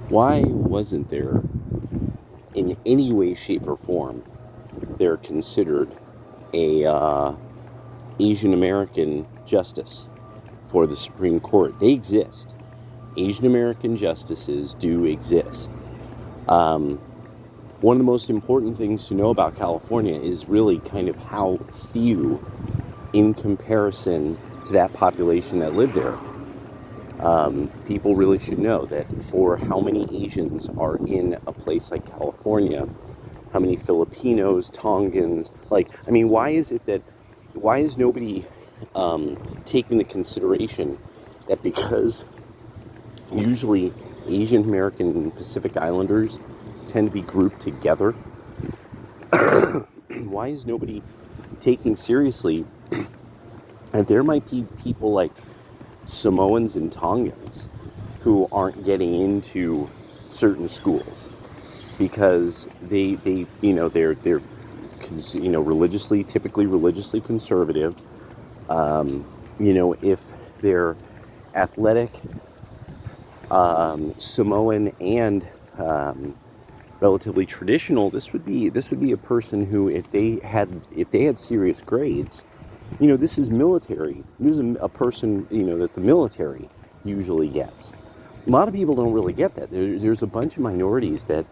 Why wasn't there, in any way, shape, or form, they're considered a Asian American justice for the Supreme Court? They exist. Asian American justices do exist. Um, One of the most important things to know about California is really kind of how few, in comparison to that population that lived there. People really should know that for how many Asians are in a place like California, how many Filipinos, Tongans, why is nobody taking the consideration that because usually Asian American and Pacific Islanders tend to be grouped together, why is nobody taking seriously that there might be people like Samoans and Tongans who aren't getting into certain schools because they're typically religiously conservative. If they're athletic, Samoan, and relatively traditional, this would be a person who, if they had serious grades, this is military. This is a person, that the military usually gets. A lot of people don't really get that. There's a bunch of minorities that,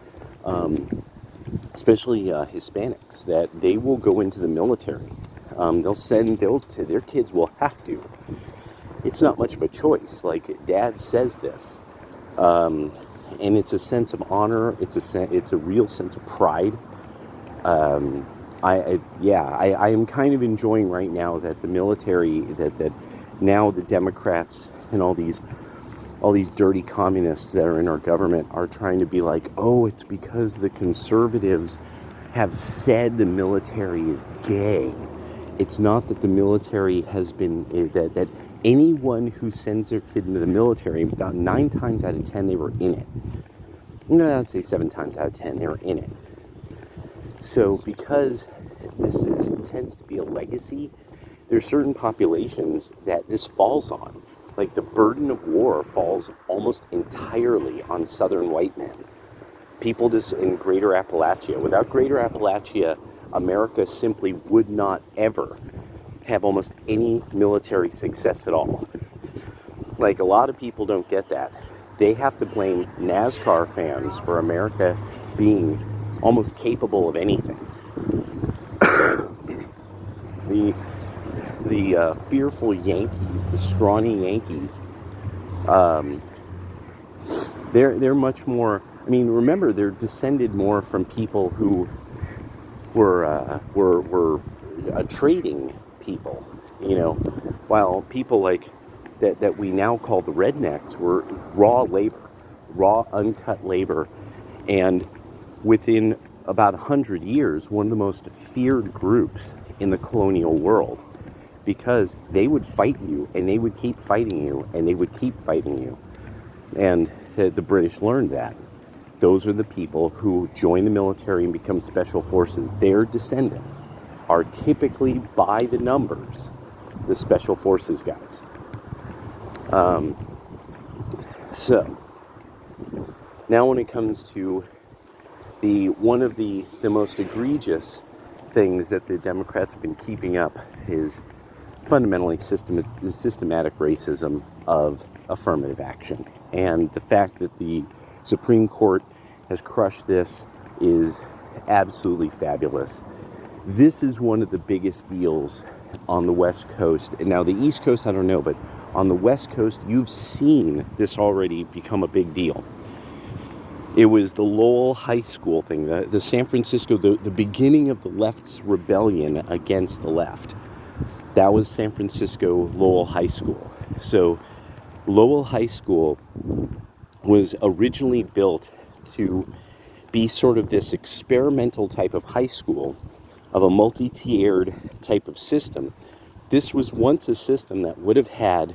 especially Hispanics, that they will go into the military. Their kids will have to. It's not much of a choice. Like Dad says this, and it's a sense of honor. It's a real sense of pride. I am kind of enjoying right now that the military, that now the Democrats and all these dirty communists that are in our government are trying to be like, oh, it's because the conservatives have said the military is gay. It's not that the military has been, that anyone who sends their kid into the military, about 9 times out of 10, they were in it. I'd say 7 times out of 10, they were in it. So because tends to be a legacy, there's certain populations that this falls on. Like the burden of war falls almost entirely on Southern white men. People just in Greater Appalachia. Without Greater Appalachia, America simply would not ever have almost any military success at all. Like, a lot of people don't get that. They have to blame NASCAR fans for America being almost capable of anything. The fearful Yankees, the scrawny Yankees, they're much more. I mean, remember, they're descended more from people who were trading people. While people like that we now call the rednecks were raw labor, raw uncut labor, and within about 100 years, one of the most feared groups in the colonial world, because they would fight you, and they would keep fighting you, and they would keep fighting you. And the British learned that. Those are the people who join the military and become special forces. Their descendants are typically, by the numbers, the special forces guys. So, now when it comes to one of the most egregious things that the Democrats have been keeping up is fundamentally the systematic racism of affirmative action. And the fact that the Supreme Court has crushed this is absolutely fabulous. This is one of the biggest deals on the West Coast. And now the East Coast, I don't know, but on the West Coast, you've seen this already become a big deal. It was the Lowell High School thing, the San Francisco, the beginning of the left's rebellion against the left. That was San Francisco Lowell High School. So Lowell High School was originally built to be sort of this experimental type of high school, of a multi-tiered type of system. This was once a system that would have had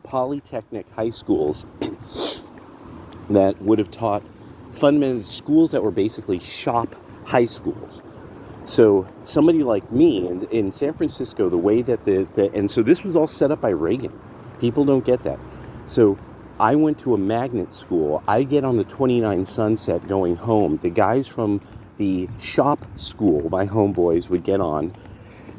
polytechnic high schools that would have taught fundamental schools that were basically shop high schools. So somebody like me in San Francisco, the way that and so this was all set up by Reagan. People don't get that. So I went to a magnet school. I get on the 29 Sunset going home. The guys from the shop school, my homeboys, would get on.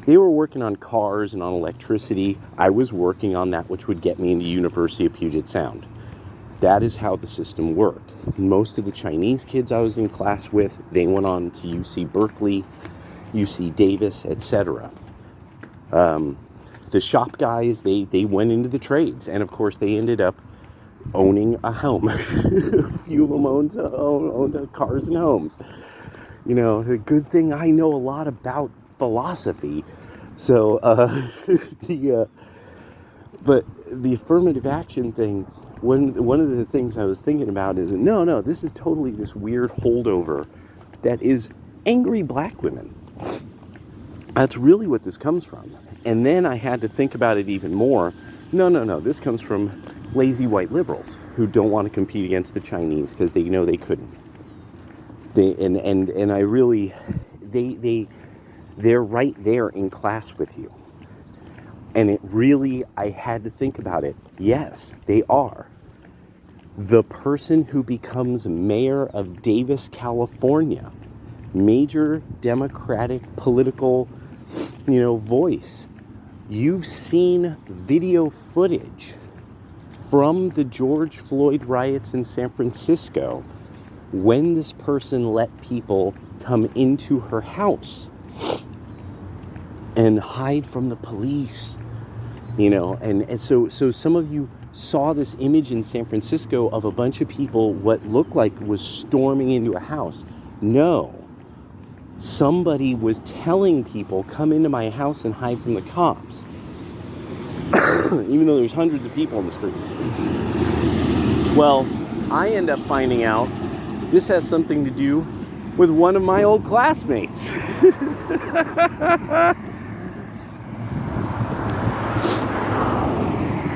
They were working on cars and on electricity. I was working on that which would get me into University of Puget Sound. That is how the system worked. Most of the Chinese kids I was in class with, they went on to UC Berkeley, UC Davis, etc. The shop guys, they went into the trades. And of course, they ended up owning a home. A few of them owned cars and homes. You know, the good thing I know a lot about philosophy. So, but the affirmative action thing, one of the things I was thinking about is, no, this is totally this weird holdover that is angry black women. That's really what this comes from. And then I had to think about it even more. No, this comes from lazy white liberals who don't want to compete against the Chinese because they know they couldn't. They're right there in class with you. And it really, I had to think about it. Yes, they are. The person who becomes mayor of Davis, California, major Democratic political, voice. You've seen video footage from the George Floyd riots in San Francisco when this person let people come into her house and hide from the police, and so some of you saw this image in San Francisco of a bunch of people, what looked like was storming into a house. No, somebody was telling people, come into my house and hide from the cops, even though there's hundreds of people in the street. Well, I end up finding out this has something to do with one of my old classmates.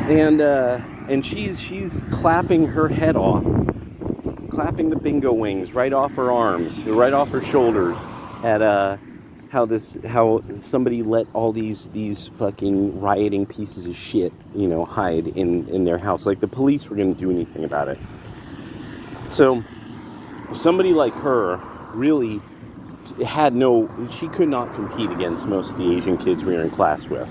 And she's clapping her head off, clapping the bingo wings right off her arms, right off her shoulders, at how somebody let all these fucking rioting pieces of shit, hide in their house, like the police were going to do anything about it. So somebody like her really she could not compete against most of the Asian kids we were in class with.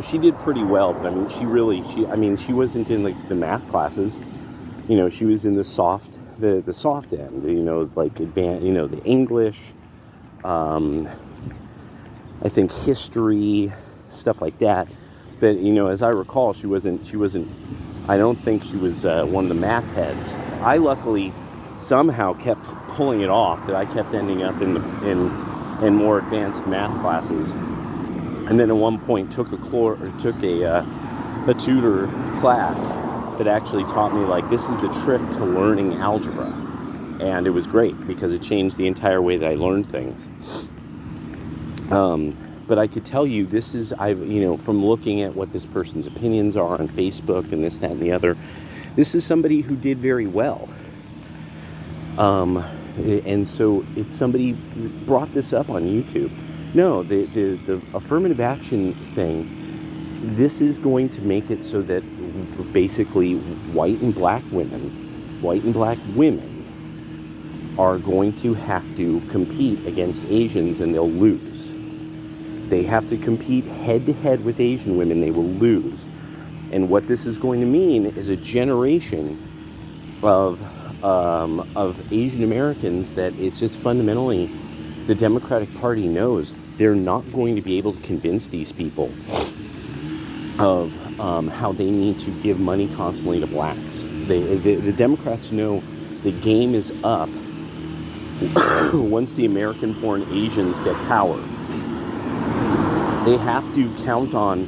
She did pretty well, but she wasn't in like the math classes. She was in the soft end, like advanced, the English, I think history, stuff like that. But, as I recall, she wasn't, I don't think she was one of the math heads. I luckily somehow kept pulling it off, that I kept ending up in more advanced math classes. And then at one point took a tutor class that actually taught me, like, this is the trick to learning algebra. And it was great because it changed the entire way that I learned things. But I could tell you, this is, from looking at what this person's opinions are on Facebook and this, that, and the other, this is somebody who did very well. And so it's somebody brought this up on YouTube. No, the affirmative action thing, this is going to make it so that basically white and black women are going to have to compete against Asians, and they'll lose. They have to compete head-to-head with Asian women. They will lose. And what this is going to mean is a generation of Asian Americans that it's just fundamentally, the Democratic Party knows they're not going to be able to convince these people of how they need to give money constantly to blacks. The Democrats know the game is up once the American-born Asians get power. They have to count on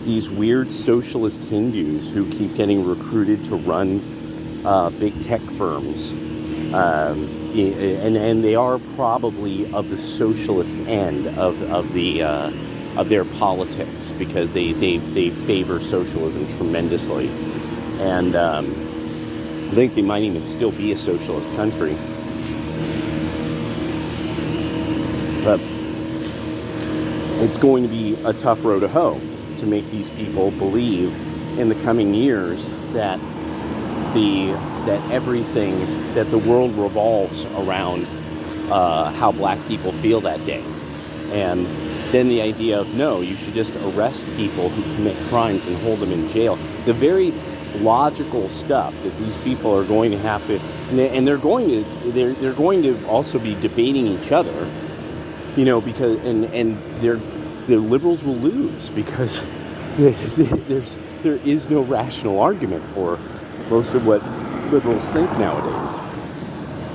these weird socialist Hindus who keep getting recruited to run big tech firms. And they are probably of the socialist end of their politics, because they favor socialism tremendously. And I think they might even still be a socialist country. But it's going to be a tough row to hoe to make these people believe in the coming years that that everything, that the world revolves around how black people feel that day. And then the idea of, no, you should just arrest people who commit crimes and hold them in jail. The very logical stuff that these people are going to have to, and they're going to also be debating each other, because the liberals will lose because there is no rational argument for most of what liberals think nowadays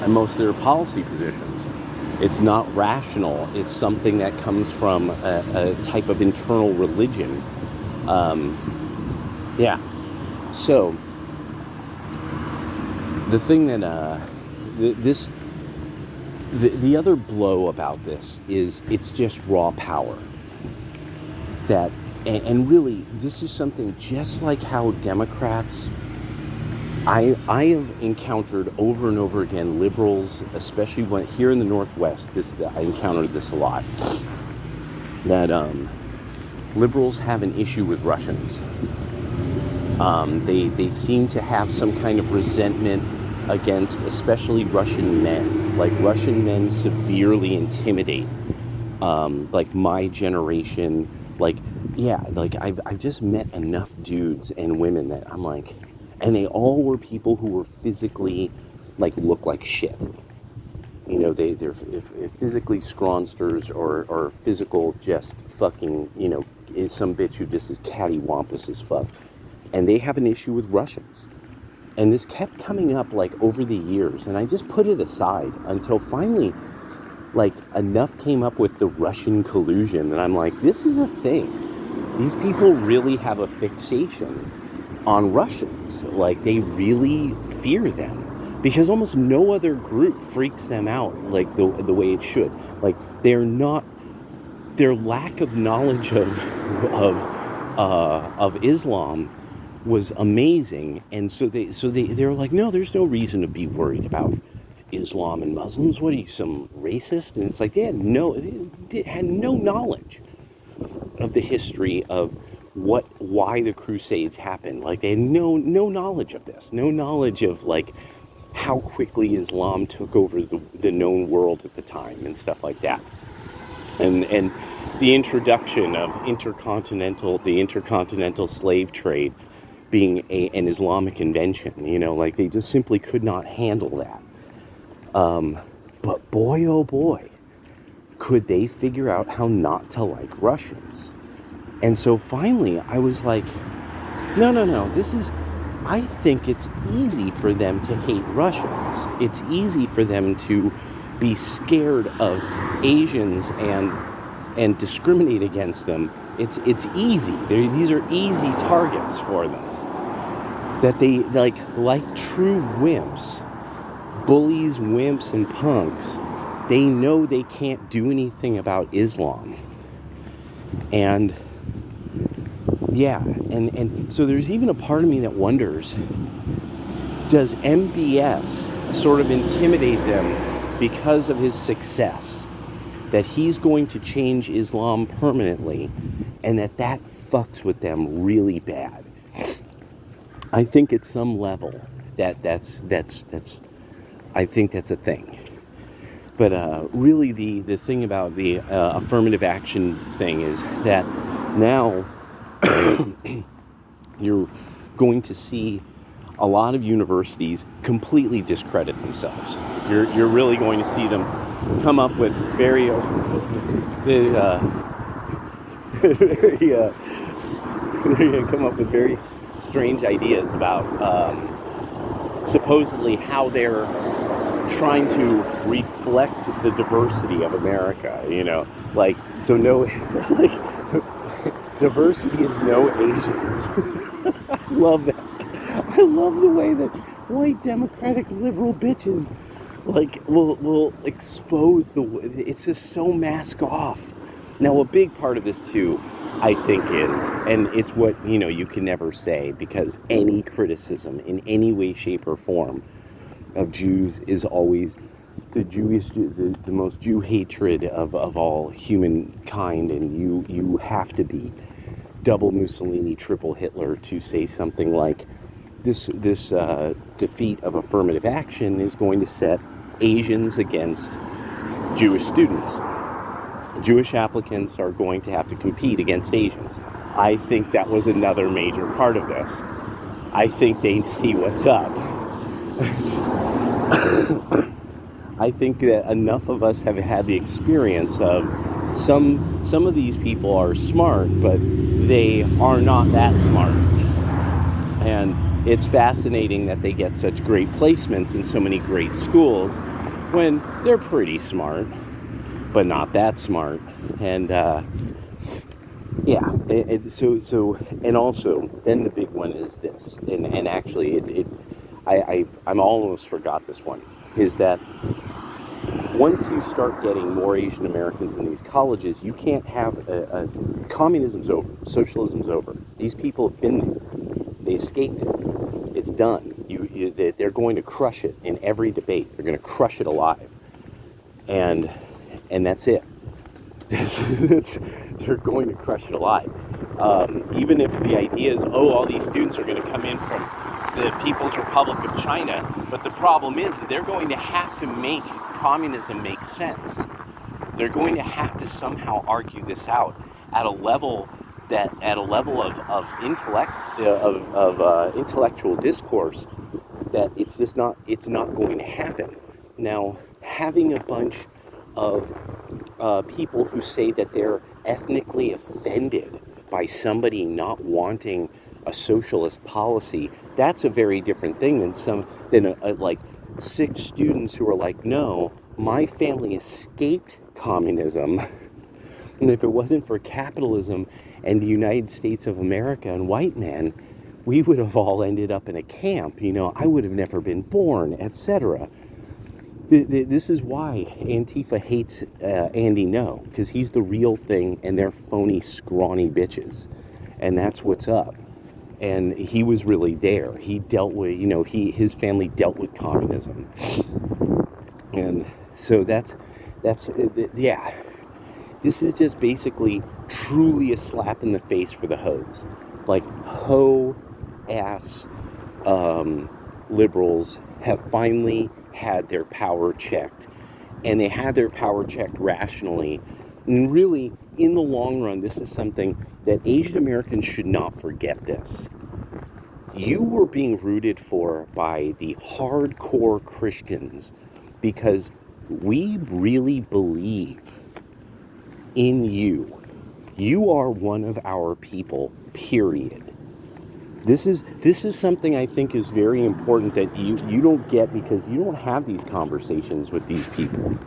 and most of their policy positions. It's not rational. It's something that comes from a type of internal religion. So the thing that the other blow about this is it's just raw power. And really, this is something just like how Democrats, I have encountered over and over again liberals, especially when here in the Northwest, I encountered this a lot, that liberals have an issue with Russians. They seem to have some kind of resentment against especially Russian men. Like Russian men severely intimidate like my generation. I've just met enough dudes and women that I'm like, and they all were people who were physically look like shit. They're physically scrawnsters or physical just fucking, is some bitch who just is cattywampus as fuck. And they have an issue with Russians. And this kept coming up over the years, and I just put it aside until finally enough came up with the Russian collusion that I'm like, this is a thing. These people really have a fixation on Russians. They really fear them because almost no other group freaks them out the way it should. Their lack of knowledge of Islam was amazing, and so they're like, no, there's no reason to be worried about Islam and Muslims. What are you, some racist? And it's like they had no knowledge of the history of why the Crusades happened. They had no knowledge of this, no knowledge of how quickly Islam took over the known world at the time and stuff like that. And the introduction of the intercontinental slave trade being an Islamic invention, they just simply could not handle that. But boy, oh boy, could they figure out how not to like Russians. And so finally, I was like, no, I think it's easy for them to hate Russians. It's easy for them to be scared of Asians and discriminate against them. It's easy. These are easy targets for them. That they, like true wimps, bullies, wimps, and punks, they know they can't do anything about Islam. And so there's even a part of me that wonders, does MBS sort of intimidate them because of his success? That he's going to change Islam permanently, and that fucks with them really bad. I think at some level that's I think that's a thing. But really the thing about the affirmative action thing is that now you're going to see a lot of universities completely discredit themselves. You're really going to see them come up with very strange ideas about supposedly how they're trying to reflect the diversity of America, so no, diversity is no Asians. I love that. I love the way that white democratic liberal bitches will expose it's just so mask off. Now a big part of this too, I think is, and it's what you can never say, because any criticism in any way, shape, or form of Jews is always the most Jew hatred of all humankind, and you have to be double Mussolini, triple Hitler to say something like this defeat of affirmative action is going to set Asians against Jewish students. Jewish applicants are going to have to compete against Asians. I think that was another major part of this. I think they see what's up. I think that enough of us have had the experience of some of these people are smart, but they are not that smart. And it's fascinating that they get such great placements in so many great schools when they're pretty smart, but not that smart. And so and also then the big one is this, and actually I'm almost forgot this one, is that once you start getting more Asian Americans in these colleges, you can't have communism's over, socialism's over. These people have been there. They escaped it. It's done. They're going to crush it in every debate. They're going to crush it alive. And that's it. They're going to crush it alive. Even if the idea is, all these students are going to come in from the People's Republic of China, but the problem is they're going to have to make communism make sense. They're going to have to somehow argue this out at a level of intellectual discourse that it's not going to happen. Now, having a bunch of people who say that they're ethnically offended by somebody not wanting a socialist policy, that's a very different thing than like 6 students who are like, no, my family escaped communism, and if it wasn't for capitalism and the United States of America and white men, we would have all ended up in a camp. I would have never been born, etc. This is why Antifa hates Andy Ngo, because he's the real thing and they're phony, scrawny bitches. And that's what's up. And he was really there. He dealt with, his family dealt with communism. And so that's yeah. This is just basically truly a slap in the face for the hoes. Like, hoe-ass liberals have finally had their power checked, and they had their power checked rationally. And really, in the long run, this is something that Asian Americans should not forget this. You were being rooted for by the hardcore Christians because we really believe in you. You are one of our people, period. This is something I think is very important that you don't get, because you don't have these conversations with these people.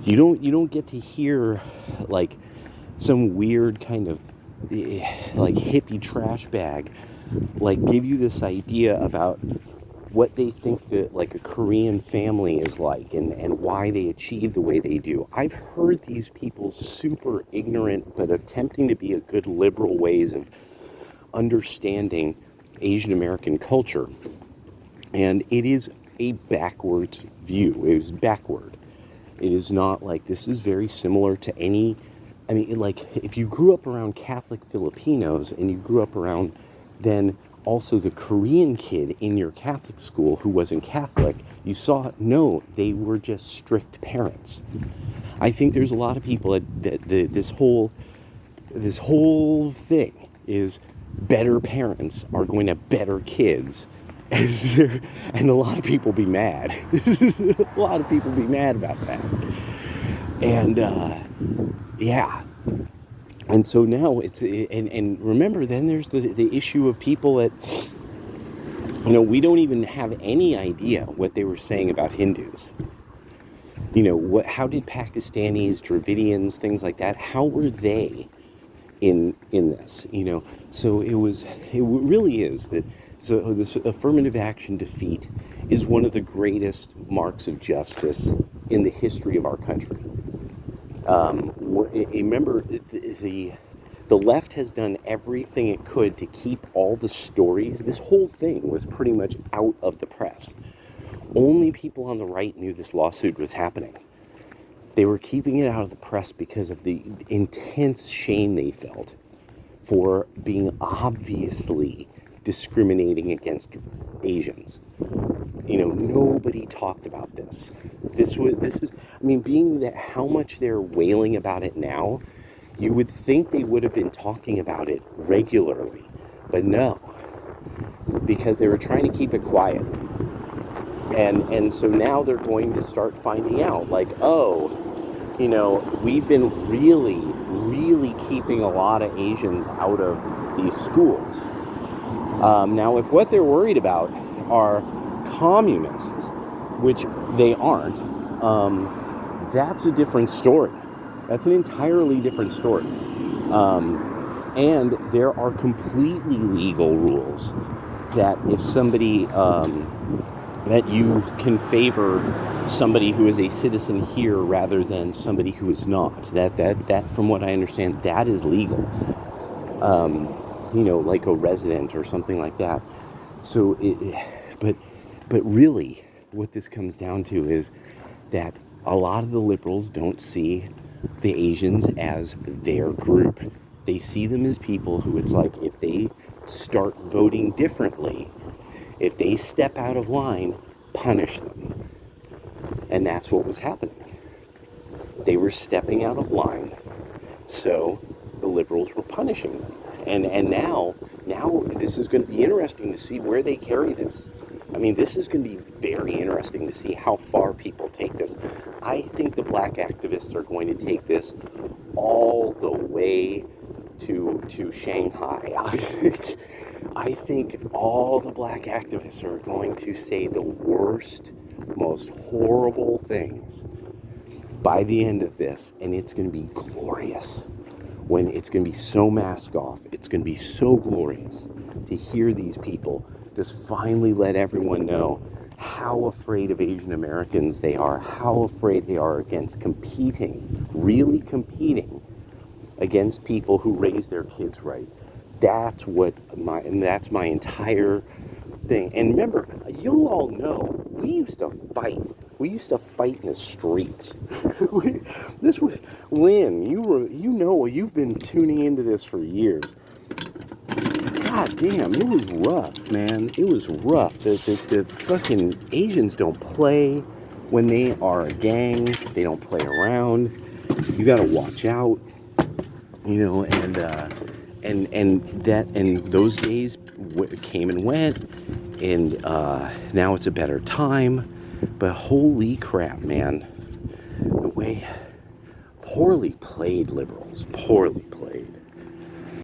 You don't get to hear like some weird kind of like hippie trash bag like give you this idea about what they think that like a Korean family is like and why they achieve the way they do. I've heard these people's super ignorant but attempting to be a good liberal ways of understanding Asian American culture, and it is a backwards view. It is backward. It is not like, this is very similar to any, like if you grew up around Catholic Filipinos and you grew up around then also the Korean kid in your Catholic school who wasn't Catholic, you saw, no, they were just strict parents. I think there's a lot of people that this whole thing is better parents are going to have better kids. And a lot of people be mad. A lot of people be mad about that. And yeah. And so now it's, and remember, then there's the issue of people that, we don't even have any idea what they were saying about Hindus. How did Pakistanis, Dravidians, things like that, how were they in this? So it really is that, so this affirmative action defeat is one of the greatest marks of justice in the history of our country. Remember, the left has done everything it could to keep all the stories. This whole thing was pretty much out of the press. Only people on the right knew this lawsuit was happening. They were keeping it out of the press because of the intense shame they felt for being obviously discriminating against Asians. Nobody talked about this. This is, I mean, being that how much they're wailing about it now, you would think they would have been talking about it regularly, but no, because they were trying to keep it quiet. And so now they're going to start finding out, like, oh, we've been really, really keeping a lot of Asians out of these schools. Now, if what they're worried about are communists, which they aren't, that's a different story. That's an entirely different story. And there are completely legal rules that if somebody, that you can favor somebody who is a citizen here rather than somebody who is not. That from what I understand, that is legal. Like a resident or something like that. So, but really, what this comes down to is that a lot of the liberals don't see the Asians as their group. They see them as people who, it's like, if they start voting differently, if they step out of line, punish them. And that's what was happening. They were stepping out of line, so the liberals were punishing them. And now this is going to be interesting to see where they carry this. I mean, this is going to be very interesting to see how far people take this. I think the black activists are going to take this all the way to Shanghai. I think all the black activists are going to say the worst, most horrible things by the end of this, and it's going to be glorious. When it's going to be so mask off, it's going to be so glorious to hear these people just finally let everyone know how afraid of Asian Americans they are, how afraid they are against really competing against people who raise their kids right. That's my entire thing. And remember, you'll all know, we used to fight. We used to fight in the streets. This was Lynn. You've been tuning into this for years. God damn, it was rough, man. It was rough. The fucking Asians don't play when they are a gang. They don't play around. You gotta watch out, and those days came and went, and now it's a better time. But holy crap, man, the way poorly played liberals, poorly played.